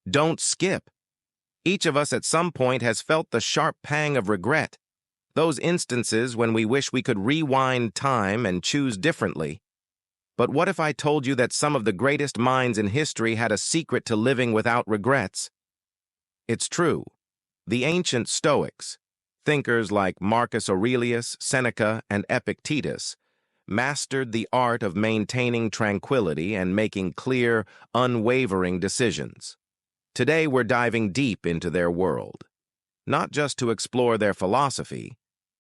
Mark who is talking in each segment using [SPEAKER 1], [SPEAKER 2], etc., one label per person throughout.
[SPEAKER 1] Don't skip. Each of us at some point has felt the sharp pang of regret, those instances when we wish we could rewind time and choose differently. But what if I told you that some of the greatest minds in history had a secret to living without regrets? It's true. The ancient Stoics, thinkers like Marcus Aurelius, Seneca, and Epictetus, mastered the art of maintaining tranquility and making clear, unwavering decisions. Today we're diving deep into their world, not just to explore their philosophy,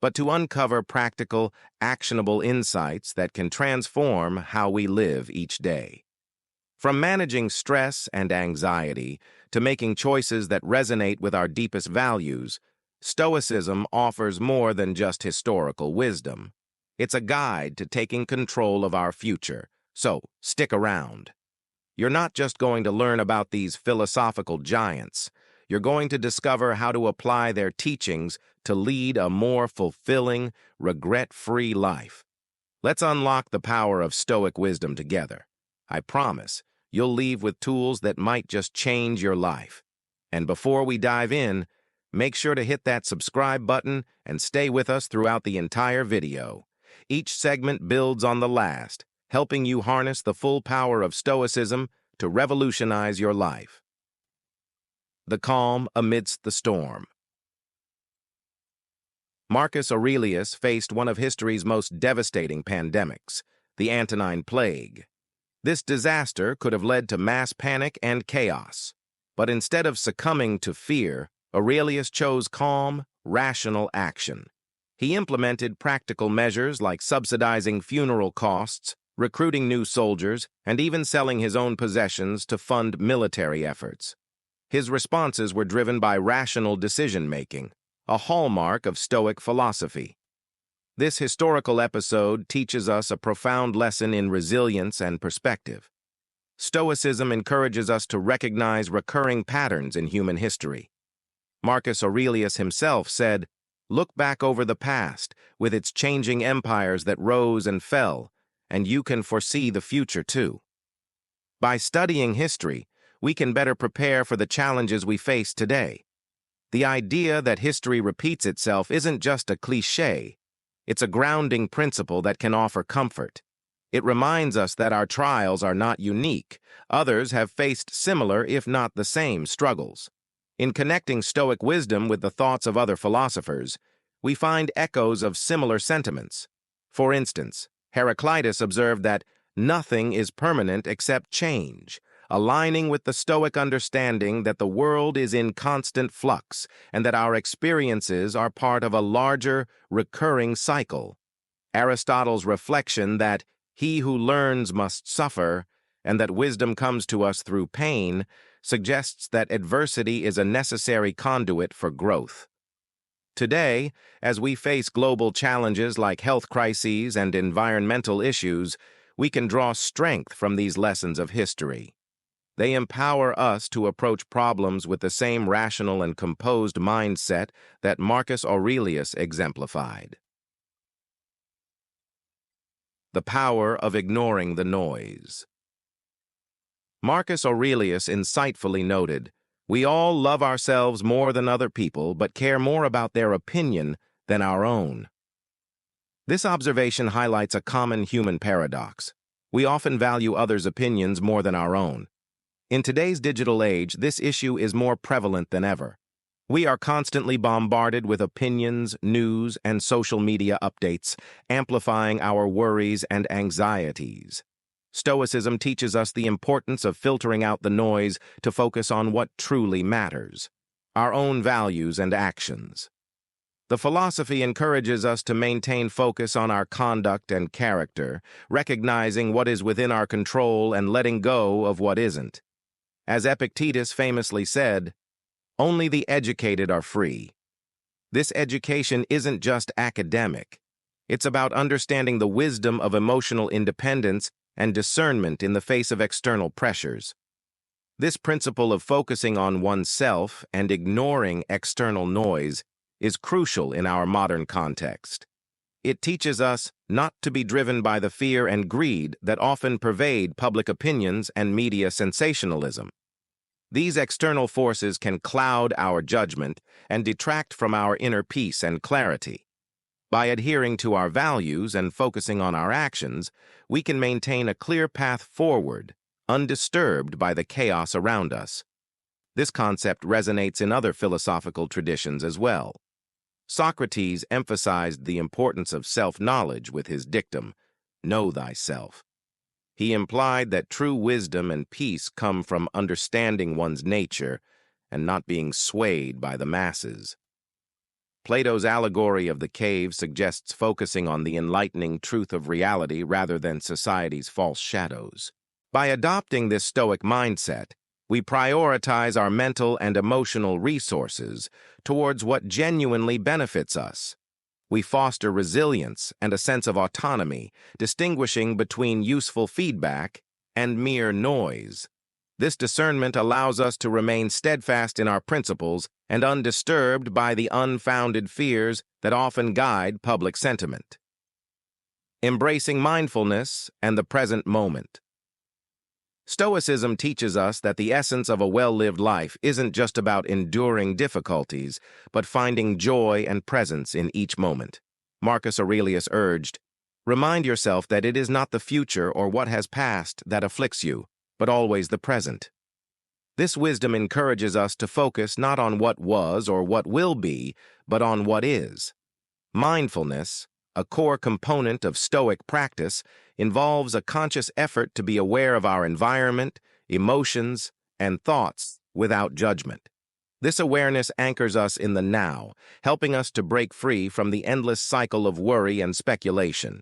[SPEAKER 1] but to uncover practical, actionable insights that can transform how we live each day. From managing stress and anxiety to making choices that resonate with our deepest values, Stoicism offers more than just historical wisdom. It's a guide to taking control of our future, so stick around. You're not just going to learn about these philosophical giants. You're going to discover how to apply their teachings to lead a more fulfilling, regret-free life. Let's unlock the power of Stoic wisdom together. I promise you'll leave with tools that might just change your life. And before we dive in, make sure to hit that subscribe button and stay with us throughout the entire video. Each segment builds on the last, helping you harness the full power of Stoicism to revolutionize your life. The calm amidst the storm. Marcus Aurelius faced one of history's most devastating pandemics, the Antonine Plague. This disaster could have led to mass panic and chaos. But instead of succumbing to fear, Aurelius chose calm, rational action. He implemented practical measures like subsidizing funeral costs, recruiting new soldiers, and even selling his own possessions to fund military efforts. His responses were driven by rational decision-making, a hallmark of Stoic philosophy. This historical episode teaches us a profound lesson in resilience and perspective. Stoicism encourages us to recognize recurring patterns in human history. Marcus Aurelius himself said, "Look back over the past, with its changing empires that rose and fell, and you can foresee the future too." By studying history, we can better prepare for the challenges we face today. The idea that history repeats itself isn't just a cliché. It's a grounding principle that can offer comfort. It reminds us that our trials are not unique. Others have faced similar, if not the same, struggles. In connecting Stoic wisdom with the thoughts of other philosophers, we find echoes of similar sentiments. For instance, Heraclitus observed that nothing is permanent except change, aligning with the Stoic understanding that the world is in constant flux and that our experiences are part of a larger, recurring cycle. Aristotle's reflection that he who learns must suffer and that wisdom comes to us through pain suggests that adversity is a necessary conduit for growth. Today, as we face global challenges like health crises and environmental issues, we can draw strength from these lessons of history. They empower us to approach problems with the same rational and composed mindset that Marcus Aurelius exemplified. The power of ignoring the noise. Marcus Aurelius insightfully noted, "We all love ourselves more than other people, but care more about their opinion than our own." This observation highlights a common human paradox. We often value others' opinions more than our own. In today's digital age, this issue is more prevalent than ever. We are constantly bombarded with opinions, news, and social media updates, amplifying our worries and anxieties. Stoicism teaches us the importance of filtering out the noise to focus on what truly matters, our own values and actions. The philosophy encourages us to maintain focus on our conduct and character, recognizing what is within our control and letting go of what isn't. As Epictetus famously said, "Only the educated are free." This education isn't just academic. It's about understanding the wisdom of emotional independence and discernment in the face of external pressures. This principle of focusing on oneself and ignoring external noise is crucial in our modern context. It teaches us not to be driven by the fear and greed that often pervade public opinions and media sensationalism. These external forces can cloud our judgment and detract from our inner peace and clarity. By adhering to our values and focusing on our actions, we can maintain a clear path forward, undisturbed by the chaos around us. This concept resonates in other philosophical traditions as well. Socrates emphasized the importance of self-knowledge with his dictum, "Know thyself." He implied that true wisdom and peace come from understanding one's nature and not being swayed by the masses. Plato's allegory of the cave suggests focusing on the enlightening truth of reality rather than society's false shadows. By adopting this Stoic mindset, we prioritize our mental and emotional resources towards what genuinely benefits us. We foster resilience and a sense of autonomy, distinguishing between useful feedback and mere noise. This discernment allows us to remain steadfast in our principles and undisturbed by the unfounded fears that often guide public sentiment. Embracing mindfulness and the present moment. Stoicism teaches us that the essence of a well-lived life isn't just about enduring difficulties, but finding joy and presence in each moment. Marcus Aurelius urged, "Remind yourself that it is not the future or what has passed that afflicts you, but always the present." This wisdom encourages us to focus not on what was or what will be, but on what is. Mindfulness, a core component of Stoic practice, involves a conscious effort to be aware of our environment, emotions, and thoughts without judgment. This awareness anchors us in the now, helping us to break free from the endless cycle of worry and speculation.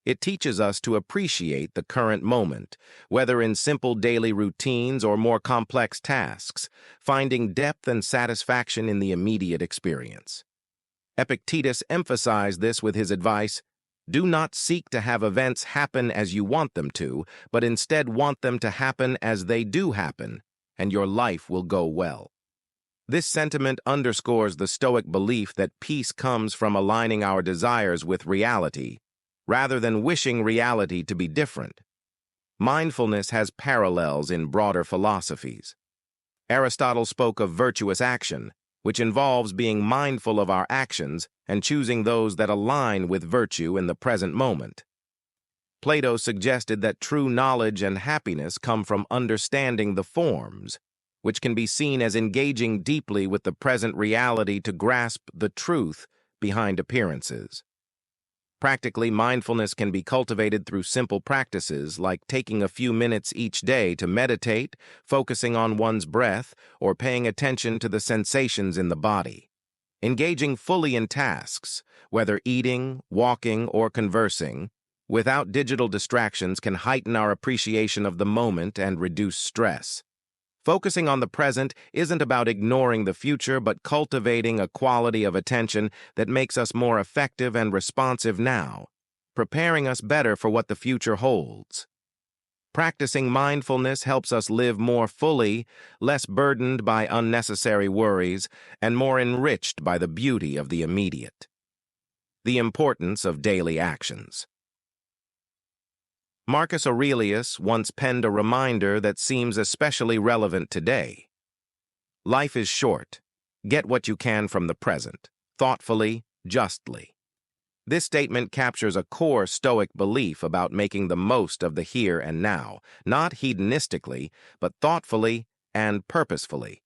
[SPEAKER 1] It teaches us to appreciate the current moment, whether in simple daily routines or more complex tasks, finding depth and satisfaction in the immediate experience. Epictetus emphasized this with his advice, "Do not seek to have events happen as you want them to, but instead want them to happen as they do happen, and your life will go well." This sentiment underscores the Stoic belief that peace comes from aligning our desires with reality, rather than wishing reality to be different. Mindfulness has parallels in broader philosophies. Aristotle spoke of virtuous action, which involves being mindful of our actions and choosing those that align with virtue in the present moment. Plato suggested that true knowledge and happiness come from understanding the forms, which can be seen as engaging deeply with the present reality to grasp the truth behind appearances. Practically, mindfulness can be cultivated through simple practices like taking a few minutes each day to meditate, focusing on one's breath, or paying attention to the sensations in the body. Engaging fully in tasks, whether eating, walking, or conversing, without digital distractions can heighten our appreciation of the moment and reduce stress. Focusing on the present isn't about ignoring the future, but cultivating a quality of attention that makes us more effective and responsive now, preparing us better for what the future holds. Practicing mindfulness helps us live more fully, less burdened by unnecessary worries, and more enriched by the beauty of the immediate. The importance of daily actions. Marcus Aurelius once penned a reminder that seems especially relevant today. Life is short. Get what you can from the present, thoughtfully, justly. This statement captures a core Stoic belief about making the most of the here and now, not hedonistically, but thoughtfully and purposefully.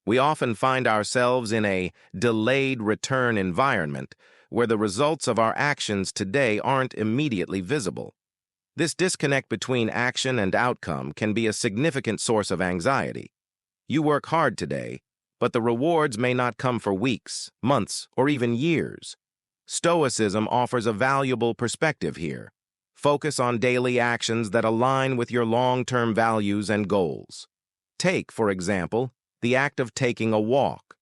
[SPEAKER 1] We often find ourselves in a delayed return environment where the results of our actions today aren't immediately visible. This disconnect between action and outcome can be a significant source of anxiety. You work hard today, but the rewards may not come for weeks, months, or even years. Stoicism offers a valuable perspective here. Focus on daily actions that align with your long-term values and goals. Take, for example, the act of taking a walk.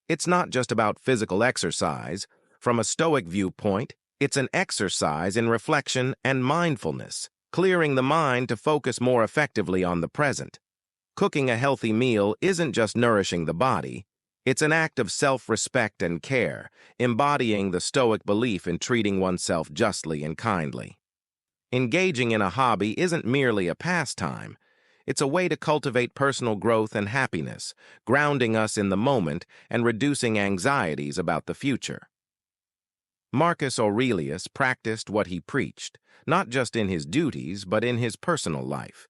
[SPEAKER 1] It's not just about physical exercise. From a Stoic viewpoint, it's an exercise in reflection and mindfulness, clearing the mind to focus more effectively on the present. Cooking a healthy meal isn't just nourishing the body, it's an act of self-respect and care, embodying the Stoic belief in treating oneself justly and kindly. Engaging in a hobby isn't merely a pastime, It's a way to cultivate personal growth and happiness, grounding us in the moment and reducing anxieties about the future. Marcus Aurelius practiced what he preached, not just in his duties, but in his personal life.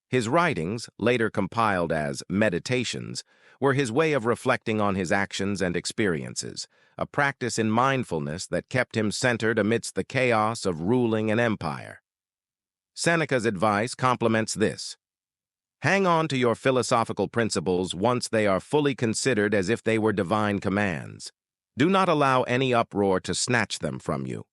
[SPEAKER 1] His writings, later compiled as Meditations, were his way of reflecting on his actions and experiences, a practice in mindfulness that kept him centered amidst the chaos of ruling an empire. Seneca's advice complements this. Hang on to your philosophical principles once they are fully considered as if they were divine commands. Do not allow any uproar to snatch them from you.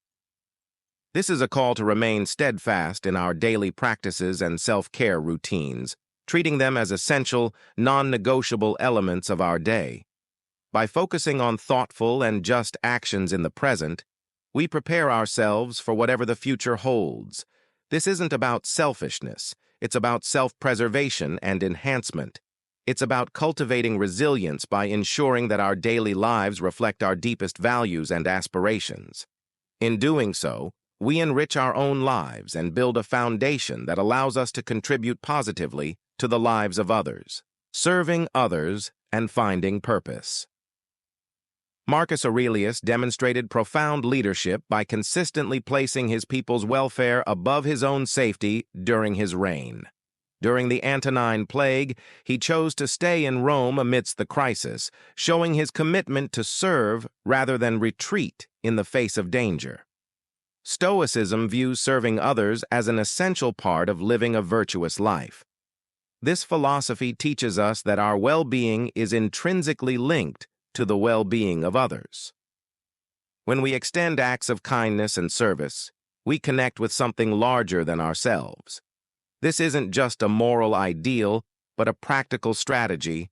[SPEAKER 1] This is a call to remain steadfast in our daily practices and self-care routines, treating them as essential, non-negotiable elements of our day. By focusing on thoughtful and just actions in the present, we prepare ourselves for whatever the future holds. This isn't about selfishness. It's about self-preservation and enhancement. It's about cultivating resilience by ensuring that our daily lives reflect our deepest values and aspirations. In doing so, we enrich our own lives and build a foundation that allows us to contribute positively to the lives of others, serving others and finding purpose. Marcus Aurelius demonstrated profound leadership by consistently placing his people's welfare above his own safety during his reign. During the Antonine Plague, he chose to stay in Rome amidst the crisis, showing his commitment to serve rather than retreat in the face of danger. Stoicism views serving others as an essential part of living a virtuous life. This philosophy teaches us that our well-being is intrinsically linked to the well-being of others. When we extend acts of kindness and service, we connect with something larger than ourselves. This isn't just a moral ideal, but a practical strategy